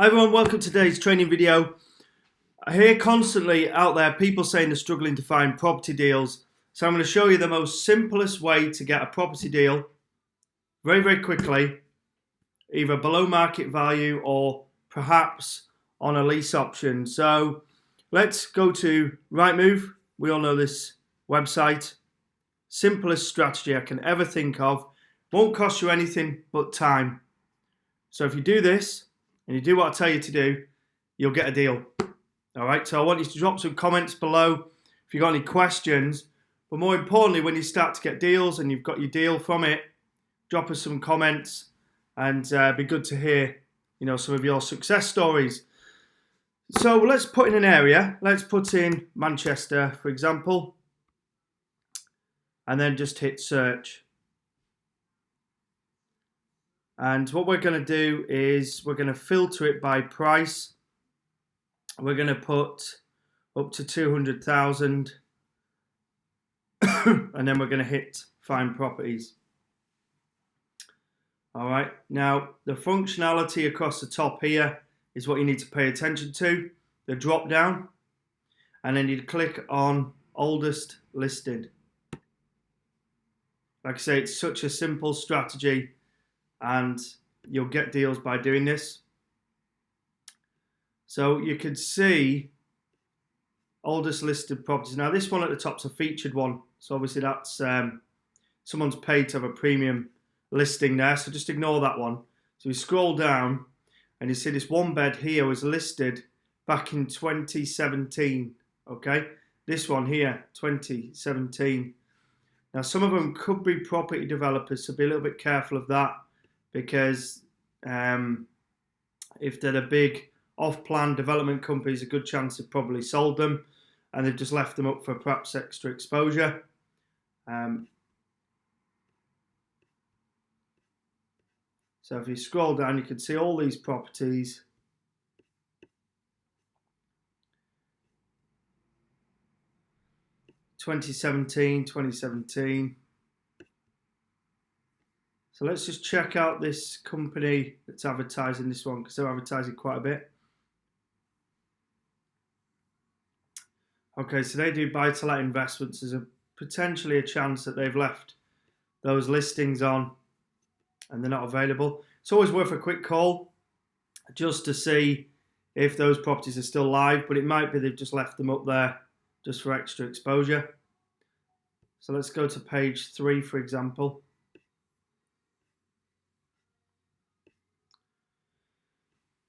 Hi everyone, welcome to today's training video. I hear constantly out there people saying they're struggling to find property deals. So I'm going to show you the most simplest way to get a property deal very quickly, either below market value or perhaps on a lease option. So let's go to Rightmove. We all know this website. Simplest strategy I can ever think of. Won't cost you anything but time. So if you do this, and you do what I tell you to do, you'll get a deal. All right, so I want you to drop some comments below if you've got any questions. But more importantly, when you start to get deals and you've got your deal from it, drop us some comments and be good to hear, some of your success stories. So let's put in an area. Let's put in Manchester, for example, and then just hit search. And what we're going to do is we're going to filter it by price. We're going to put up to 200,000 and then we're going to hit find properties. All right, now the functionality across the top here is what you need to pay attention to, the drop down, and then you click on oldest listed. Like I say, it's such a simple strategy and you'll get deals by doing this. So you can see oldest listed properties. Now this one at the top's a featured one, so obviously that's someone's paid to have a premium listing there, so just ignore that one. So we scroll down and you see this one bed here was listed back in 2017. Okay, this one here, 2017. Now some of them could be property developers, so be a little bit careful of that, because if they're the big off-plan development companies, a good chance they've probably sold them and they've just left them up for perhaps extra exposure. So if you scroll down, you can see all these properties. (2017). So let's just check out this company that's advertising this one, because they're advertising quite a bit. Okay, so they do buy-to-let investments. There's potentially a chance that they've left those listings on and they're not available. It's always worth a quick call just to see if those properties are still live, but it might be they've just left them up there just for extra exposure. So let's go to page 3, for example.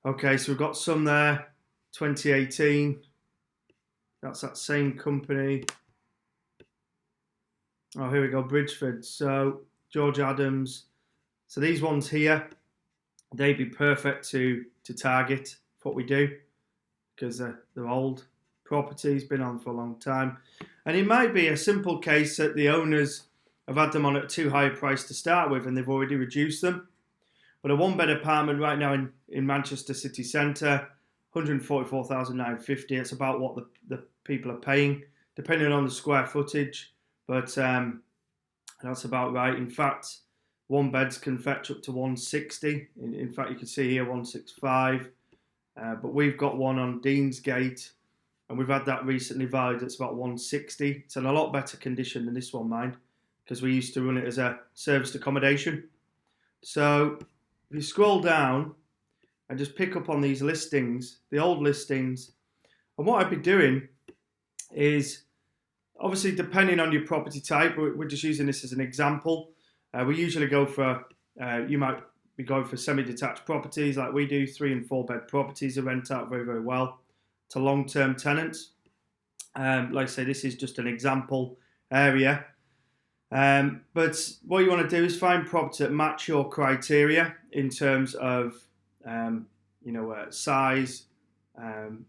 Okay, so we've got some there, 2018. That's that same company. Oh, here we go, Bridgeford. So George Adams. So these ones here, they'd be perfect to target for what we do, because they're old properties, been on for a long time. And it might be a simple case that the owners have had them on at too high a price to start with and they've already reduced them. But a one-bed apartment right now in Manchester city centre, 144,950. It's about what the people are paying, depending on the square footage. But that's about right. In fact, one beds can fetch up to 160. In fact, you can see here 165. But we've got one on Deansgate, and we've had that recently valued. It's about 160. It's in a lot better condition than this one, mind, because we used to run it as a serviced accommodation. So if you scroll down and just pick up on these listings, the old listings, and what I'd be doing is, obviously depending on your property type, we're just using this as an example. We usually go for, you might be going for semi-detached properties like we do, 3 and 4 bed properties that rent out very well to long-term tenants. Like I say, this is just an example area. But what you want to do is find properties that match your criteria in terms of, size,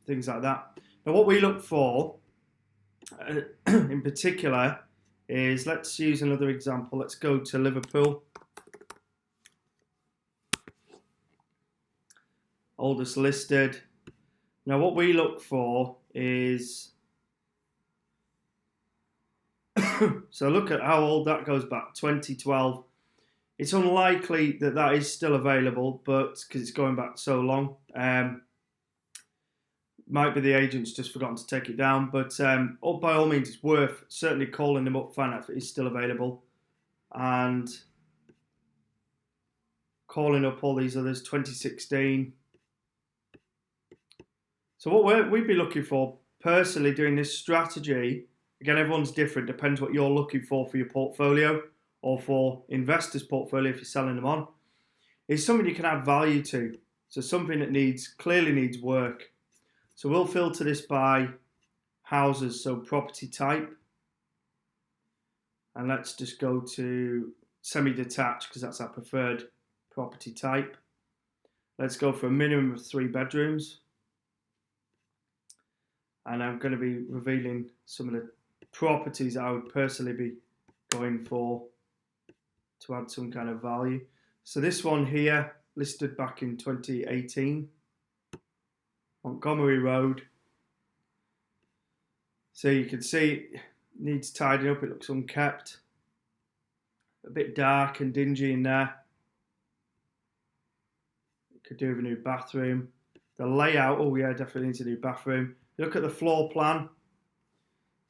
things like that. Now, what we look for in particular is, let's use another example. Let's go to Liverpool. Oldest listed. Now, what we look for is, so look at how old that goes back, 2012. It's unlikely that that is still available, but because it's going back so long. Might be the agent's just forgotten to take it down, but by all means, it's worth certainly calling them up, find out if it is still available, and calling up all these others, 2016. So what we'd be looking for, personally, doing this strategy, again, everyone's different, depends what you're looking for your portfolio, or for investors' portfolio if you're selling them on, is something you can add value to. So something that clearly needs work. So we'll filter this by houses, so property type. And let's just go to semi-detached because that's our preferred property type. Let's go for a minimum of 3 bedrooms. And I'm going to be revealing some of the properties I would personally be going for to add some kind of value. So this one here, listed back in 2018. Montgomery Road. So you can see it needs tidying up, it looks unkept. A bit dark and dingy in there. Could do with a new bathroom. The layout, oh yeah, definitely needs a new bathroom. Look at the floor plan.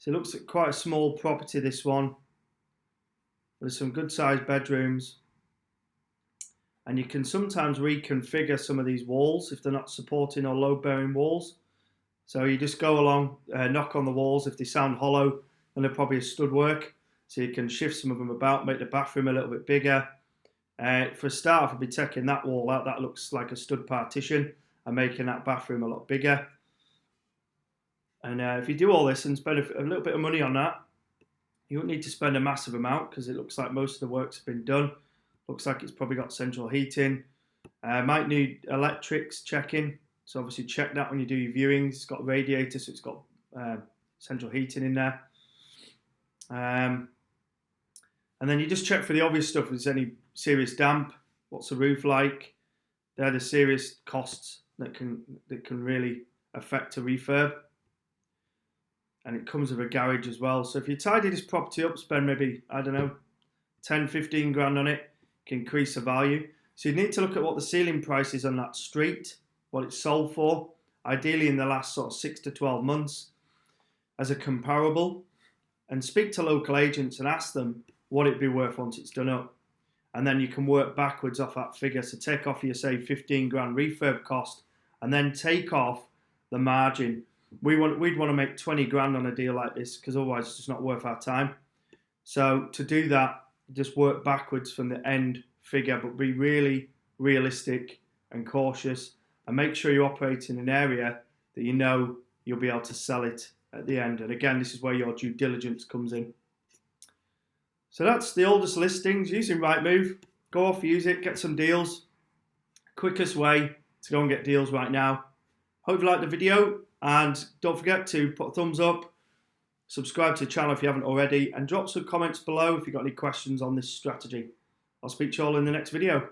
So it looks like quite a small property, this one. There's some good sized bedrooms. And you can sometimes reconfigure some of these walls if they're not supporting or load bearing walls. So you just go along, knock on the walls. If they sound hollow, then they're probably a stud work. So you can shift some of them about, make the bathroom a little bit bigger. For a start, I'll be taking that wall out. That looks like a stud partition, and making that bathroom a lot bigger. And if you do all this and spend a little bit of money on that, you won't need to spend a massive amount because it looks like most of the work's been done. Looks like it's probably got central heating. Might need electrics checking. So obviously check that when you do your viewings. It's got a radiator, so it's got central heating in there. And then you just check for the obvious stuff. If there's any serious damp, what's the roof like? They're the serious costs that can really affect a refurb. And it comes with a garage as well. So if you tidy this property up, spend maybe, I don't know, 10, 15 grand on it, can increase the value. So you need to look at what the ceiling price is on that street, what it's sold for, ideally in the last sort of 6 to 12 months as a comparable, and speak to local agents and ask them what it'd be worth once it's done up. And then you can work backwards off that figure. So take off your, say, 15 grand refurb cost, and then take off the margin. We'd want to make 20 grand on a deal like this because otherwise it's just not worth our time. So to do that, just work backwards from the end figure, but be really realistic and cautious, and make sure you operate in an area that you know you'll be able to sell it at the end. And again, this is where your due diligence comes in. So that's the oldest listings using Rightmove. Go off, use it, get some deals. Quickest way to go and get deals right now. Hope you liked the video, and don't forget to put a thumbs up, subscribe to the channel if you haven't already, and drop some comments below if you've got any questions on this strategy. I'll speak to you all in the next video.